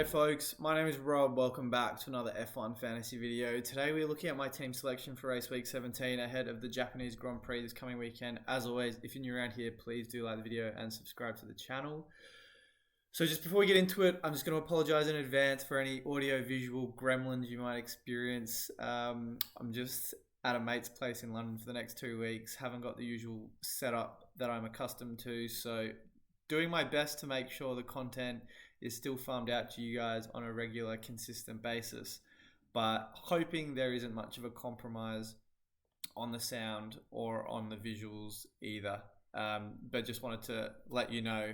G'day folks, my name is Rob. Welcome back to another F1 fantasy video. Today we're looking at my team selection for race week 17 ahead of the Japanese Grand Prix this coming weekend. As always, if you're new around here, please do like the video and subscribe to the channel. So just before we get into it, I'm just going to apologize in advance for any audio-visual gremlins you might experience. I'm just at a mate's place in London for the next 2 weeks. Haven't got the usual setup that I'm accustomed to, so doing my best to make sure the content is still farmed out to you guys on a regular, consistent basis, but hoping there isn't much of a compromise on the sound or on the visuals either. But just wanted to let you know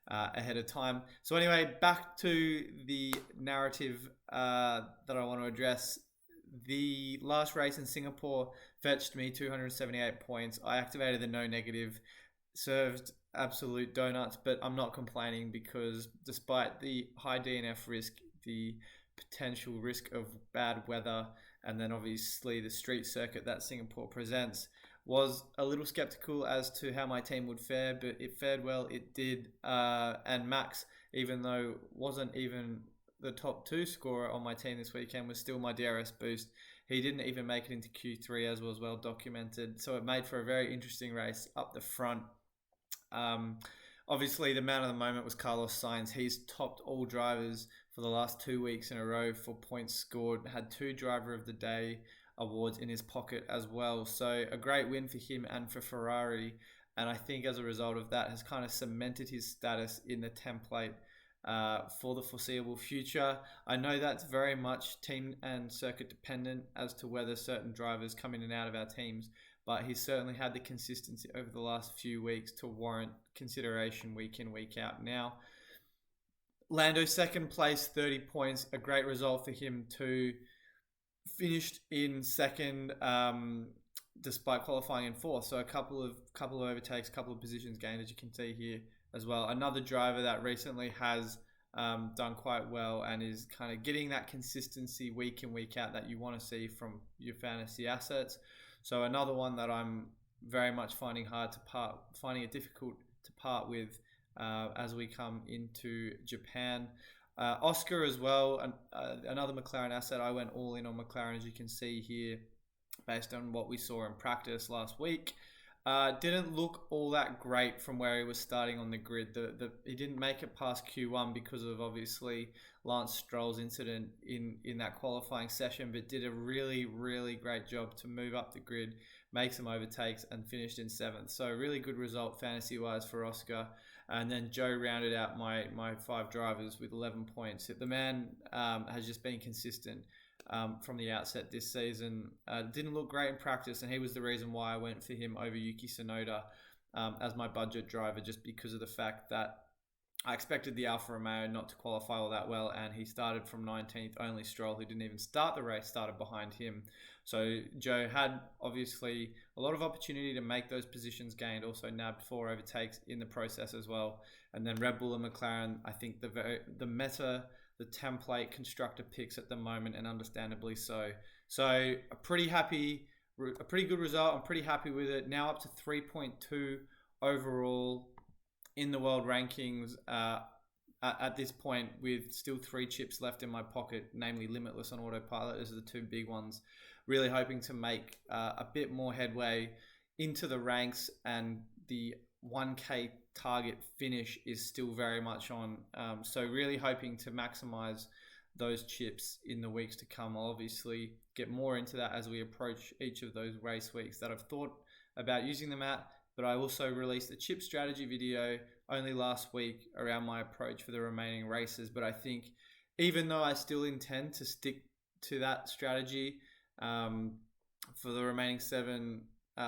ahead of time. So anyway, back to the narrative that I want to address. The last race in Singapore fetched me 278 points. I activated the no negative, served absolute donuts, but I'm not complaining because despite the high DNF risk, the potential risk of bad weather, and then obviously the street circuit that Singapore presents, was a little skeptical as to how my team would fare, but it fared well. It did, and Max, even though wasn't even the top 2 scorer on my team this weekend, was still my DRS boost. He didn't even make it into Q3, as was well documented, so it made for a very interesting race up the front. Obviously the man of the moment was Carlos Sainz. He's topped all drivers for the last 2 weeks in a row for points scored, had 2 driver of the day awards in his pocket as well, so a great win for him and for Ferrari, and I think as a result of that has kind of cemented his status in the template for the foreseeable future. I know that's very much team and circuit dependent as to whether certain drivers come in and out of our teams, but he's certainly had the consistency over the last few weeks to warrant consideration week in, week out. Now, Lando second place, 30 points, a great result for him too. Finished in second despite qualifying in fourth, so a couple of overtakes, a couple of positions gained, as you can see here as well. Another driver that recently has done quite well and is kind of getting that consistency week in, week out that you want to see from your fantasy assets. So another one that I'm very much finding it difficult to part with as we come into Japan. Oscar as well, another McLaren asset. I went all in on McLaren, as you can see here, based on what we saw in practice last week. Didn't look all that great from where he was starting on the grid. He didn't make it past Q1 because of obviously Lance Stroll's incident in that qualifying session, but did a really, really great job to move up the grid, make some overtakes, and finished in 7th. So really good result fantasy-wise for Oscar. And then Joe rounded out my 5 drivers with 11 points. The man has just been consistent from the outset this season. Didn't look great in practice, and he was the reason why I went for him over Yuki Tsunoda as my budget driver, just because of the fact that I expected the Alfa Romeo not to qualify all that well, and he started from 19th. Only Stroll, who didn't even start the race, started behind him. So Joe had obviously a lot of opportunity to make those positions gained, also nabbed 4 overtakes in the process as well. And then Red Bull and McLaren, I think the template constructor picks at the moment, and understandably so. So a pretty good result. I'm pretty happy with it. Now up to 3.2 overall in the world rankings at this point, with still 3 chips left in my pocket, namely Limitless on autopilot. Those are the 2 big ones. Really hoping to make a bit more headway into the ranks, and the 1K target finish is still very much on. So really hoping to maximize those chips in the weeks to come. I'll obviously get more into that as we approach each of those race weeks that I've thought about using them at. But I also released a chip strategy video only last week around my approach for the remaining races. But I think even though I still intend to stick to that strategy for the remaining 7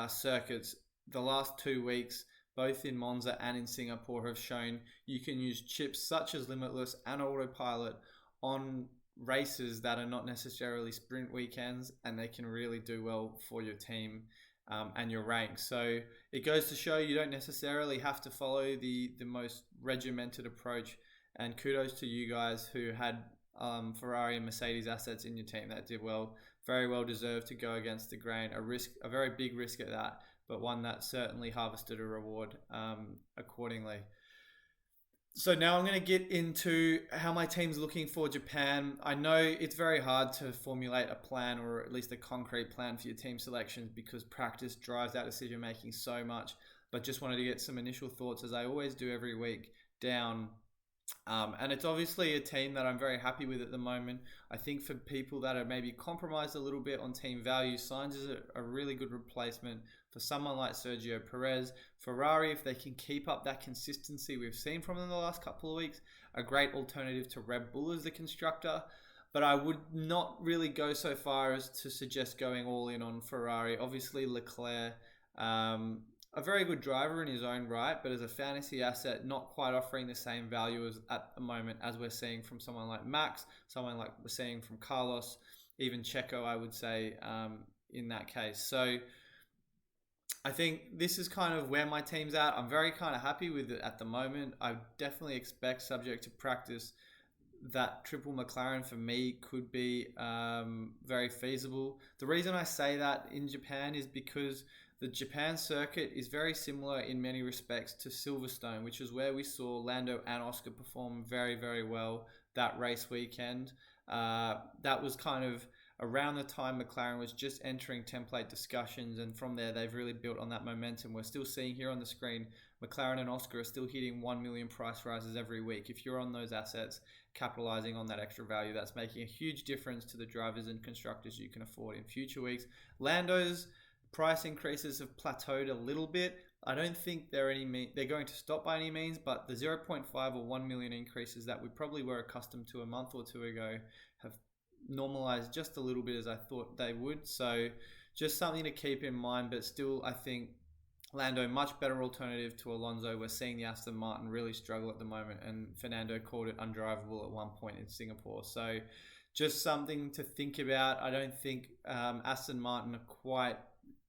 circuits, the last 2 weeks, both in Monza and in Singapore, have shown you can use chips such as Limitless and autopilot on races that are not necessarily sprint weekends, and they can really do well for your team and your rank. So it goes to show you don't necessarily have to follow the most regimented approach, and kudos to you guys who had Ferrari and Mercedes assets in your team that did well. Very well deserved to go against the grain. A very big risk at that, but one that certainly harvested a reward accordingly. So now I'm going to get into how my team's looking for Japan. I know it's very hard to formulate a plan, or at least a concrete plan for your team selections, because practice drives that decision making so much. But just wanted to get some initial thoughts, as I always do every week, down. And it's obviously a team that I'm very happy with at the moment. I think for people that are maybe compromised a little bit on team value, Sainz is a really good replacement for someone like Sergio Perez. Ferrari, if they can keep up that consistency we've seen from them the last couple of weeks, a great alternative to Red Bull as the constructor. But I would not really go so far as to suggest going all in on Ferrari. Obviously, Leclerc, a very good driver in his own right, but as a fantasy asset, not quite offering the same value as at the moment as we're seeing from someone like Max, someone like we're seeing from Carlos, even Checo, I would say, in that case. So I think this is kind of where my team's at. I'm very kind of happy with it at the moment. I definitely expect, subject to practice, that triple McLaren for me could be very feasible. The reason I say that in Japan is because the Japan circuit is very similar in many respects to Silverstone, which is where we saw Lando and Oscar perform very, very well that race weekend. That was kind of around the time McLaren was just entering template discussions, and from there they've really built on that momentum. We're still seeing here on the screen, McLaren and Oscar are still hitting 1 million price rises every week. If you're on those assets, capitalizing on that extra value, that's making a huge difference to the drivers and constructors you can afford in future weeks. Lando's price increases have plateaued a little bit. I don't think they're going to stop by any means, but the 0.5 or 1 million increases that we probably were accustomed to a month or two ago have normalized just a little bit, as I thought they would. So just something to keep in mind, but still I think Lando, much better alternative to Alonso. We're seeing the Aston Martin really struggle at the moment, and Fernando called it undrivable at one point in Singapore. So just something to think about. I don't think Aston Martin are quite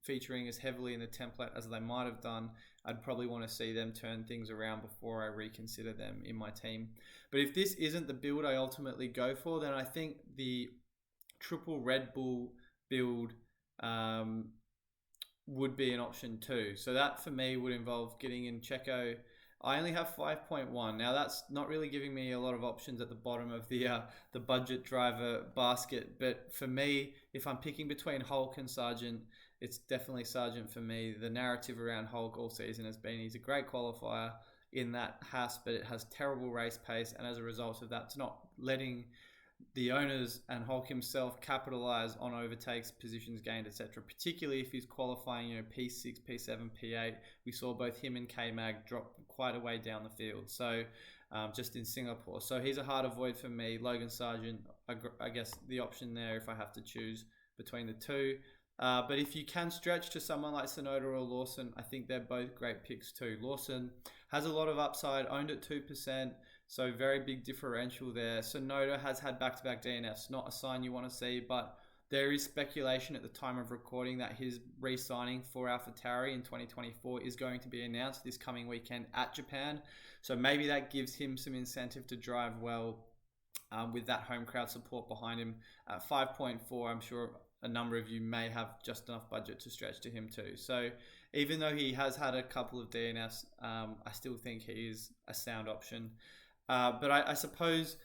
featuring as heavily in the template as they might have done. I'd probably want to see them turn things around before I reconsider them in my team. But if this isn't the build I ultimately go for, then I think the triple Red Bull build would be an option too. So that for me would involve getting in Checo. I only have 5.1. Now that's not really giving me a lot of options at the bottom of the budget driver basket. But for me, if I'm picking between Hulk and Sargent, it's definitely Sargent for me. The narrative around Hulk all season has been he's a great qualifier in that Haas, but it has terrible race pace, and as a result of that, it's not letting the owners and Hulk himself capitalize on overtakes, positions gained, etc. Particularly if he's qualifying, P6, P7, P8. We saw both him and K-Mag drop quite a way down the field. So just in Singapore. So he's a hard avoid for me. Logan Sargent, I guess the option there if I have to choose between the two. But if you can stretch to someone like Tsunoda or Lawson, I think they're both great picks too. Lawson has a lot of upside, owned at 2%, so very big differential there. Tsunoda has had back-to-back DNFs, not a sign you want to see, but there is speculation at the time of recording that his re-signing for AlphaTauri in 2024 is going to be announced this coming weekend at Japan. So maybe that gives him some incentive to drive well with that home crowd support behind him. At 5.4, I'm sure a number of you may have just enough budget to stretch to him too. So even though he has had a couple of DNFs, I still think he is a sound option. But I suppose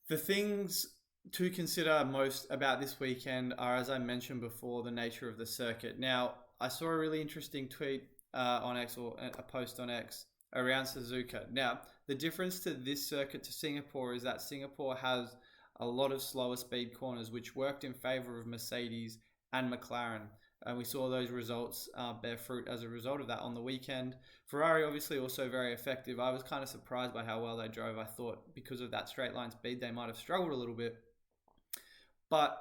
the things to consider most about this weekend are, as I mentioned before, the nature of the circuit. Now, I saw a really interesting tweet on X, or a post on X, around Suzuka. Now, the difference to this circuit to Singapore is that Singapore has a lot of slower speed corners, which worked in favor of Mercedes and McLaren. And we saw those results bear fruit as a result of that on the weekend. Ferrari obviously also very effective. I was kind of surprised by how well they drove. I thought because of that straight line speed, they might have struggled a little bit. But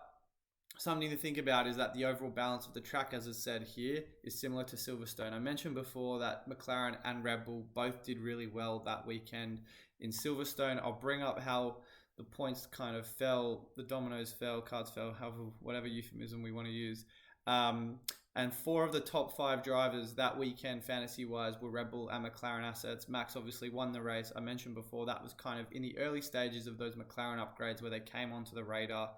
something to think about is that the overall balance of the track, as I said here, is similar to Silverstone. I mentioned before that McLaren and Red Bull both did really well that weekend in Silverstone. I'll bring up how the points kind of fell, the dominoes fell, cards fell, however, whatever euphemism we want to use. And 4 of the top 5 drivers that weekend, fantasy-wise, were Red Bull and McLaren assets. Max obviously won the race. I mentioned before that was kind of in the early stages of those McLaren upgrades where they came onto the radar.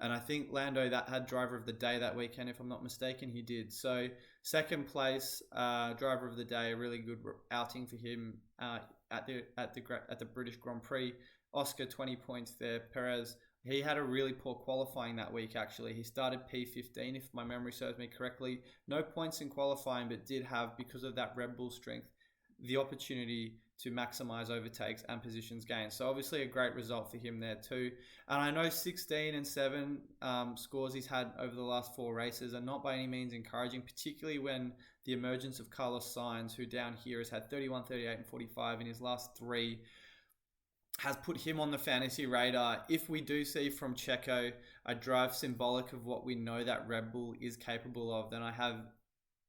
And I think Lando that had driver of the day that weekend, if I'm not mistaken, he did. So second place, driver of the day, a really good outing for him at the British Grand Prix. Oscar 20 points there. Perez, he had a really poor qualifying that week. Actually, he started P15 if my memory serves me correctly. No points in qualifying, but did have, because of that Red Bull strength, the opportunity to maximize overtakes and positions gained. So obviously a great result for him there too. And I know 16 and 7 scores he's had over the last 4 races are not by any means encouraging, particularly when the emergence of Carlos Sainz, who down here has had 31, 38 and 45 in his last 3, has put him on the fantasy radar. If we do see from Checo a drive symbolic of what we know that Red Bull is capable of, then I have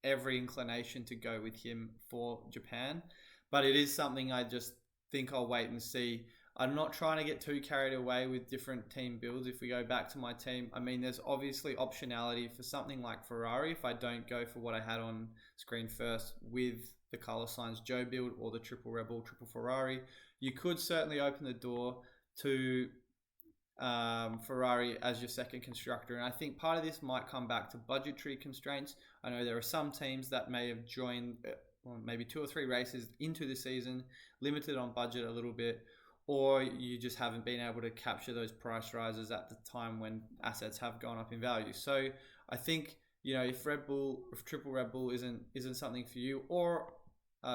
every inclination to go with him for Japan. But it is something I just think I'll wait and see. I'm not trying to get too carried away with different team builds. If we go back to my team, I mean, there's obviously optionality for something like Ferrari if I don't go for what I had on screen first with the Carlos Sainz Joe build or the triple Red Bull, triple Ferrari. You could certainly open the door to Ferrari as your second constructor, and I think part of this might come back to budgetary constraints. I know there are some teams that may have joined maybe 2 or 3 races into the season, limited on budget a little bit, or you just haven't been able to capture those price rises at the time when assets have gone up in value. So I think, you know, if triple Red Bull isn't something for you, or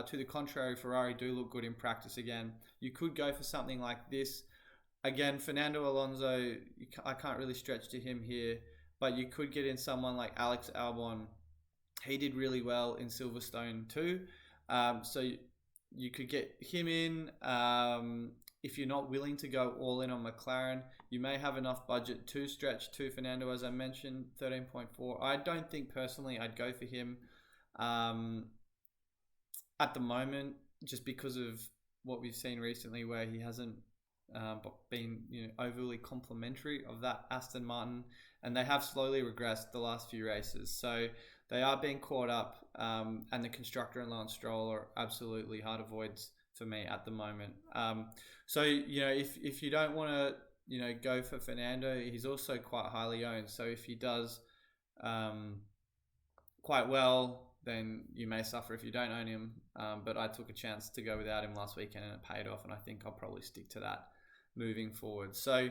to the contrary, Ferrari do look good in practice again, you could go for something like this. Again, Fernando Alonso, I can't really stretch to him here, but you could get in someone like Alex Albon. He did really well in Silverstone too. So you could get him in. If you're not willing to go all in on McLaren, you may have enough budget to stretch to Fernando, as I mentioned, 13.4. I don't think personally I'd go for him at the moment, just because of what we've seen recently, where he hasn't been overly complimentary of that Aston Martin, and they have slowly regressed the last few races. So they are being caught up, and the constructor and Lance Stroll are absolutely hard avoids for me at the moment. So if you don't want to go for Fernando, he's also quite highly owned. So if he does quite well, then you may suffer if you don't own him. But I took a chance to go without him last weekend and it paid off, and I think I'll probably stick to that moving forward. So,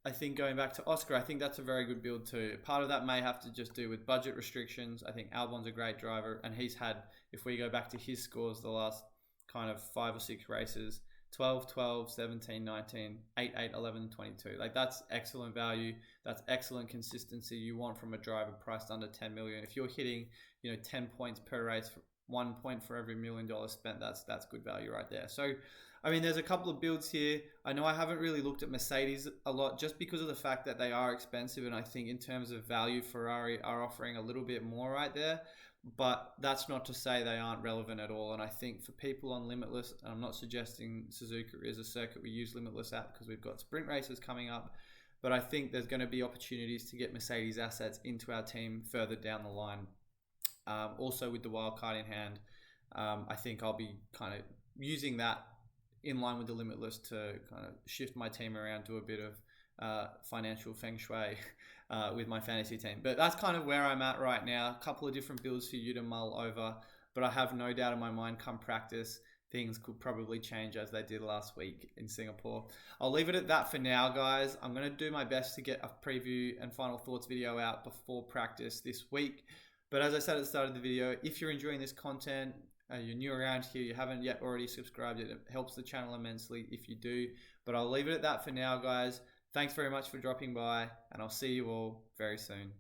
I think going back to Oscar, I think that's a very good build too. Part of that may have to just do with budget restrictions. I think Albon's a great driver, and he's had, if we go back to his scores the last kind of 5 or 6 races, 12, 12, 17, 19, 8, 8, 11, 22. Like, that's excellent value. That's excellent consistency you want from a driver priced under 10 million. If you're hitting, 10 points per race, 1 point for every $1 million spent, that's good value right there. So, I mean, there's a couple of builds here. I know I haven't really looked at Mercedes a lot just because of the fact that they are expensive, and I think in terms of value, Ferrari are offering a little bit more right there. But that's not to say they aren't relevant at all. And I think for people on Limitless, and I'm not suggesting Suzuka is a circuit we use Limitless at because we've got sprint races coming up, but I think there's going to be opportunities to get Mercedes assets into our team further down the line. Also with the wildcard in hand, I think I'll be kind of using that in line with the Limitless to kind of shift my team around, do a bit of financial feng shui with my fantasy team. But that's kind of where I'm at right now. A couple of different builds for you to mull over, but I have no doubt in my mind come practice, things could probably change as they did last week in Singapore. I'll leave it at that for now, guys. I'm going to do my best to get a preview and final thoughts video out before practice this week. But as I said at the start of the video, if you're enjoying this content, you're new around here, you haven't yet already subscribed, it helps the channel immensely if you do. But I'll leave it at that for now, guys. Thanks very much for dropping by, and I'll see you all very soon.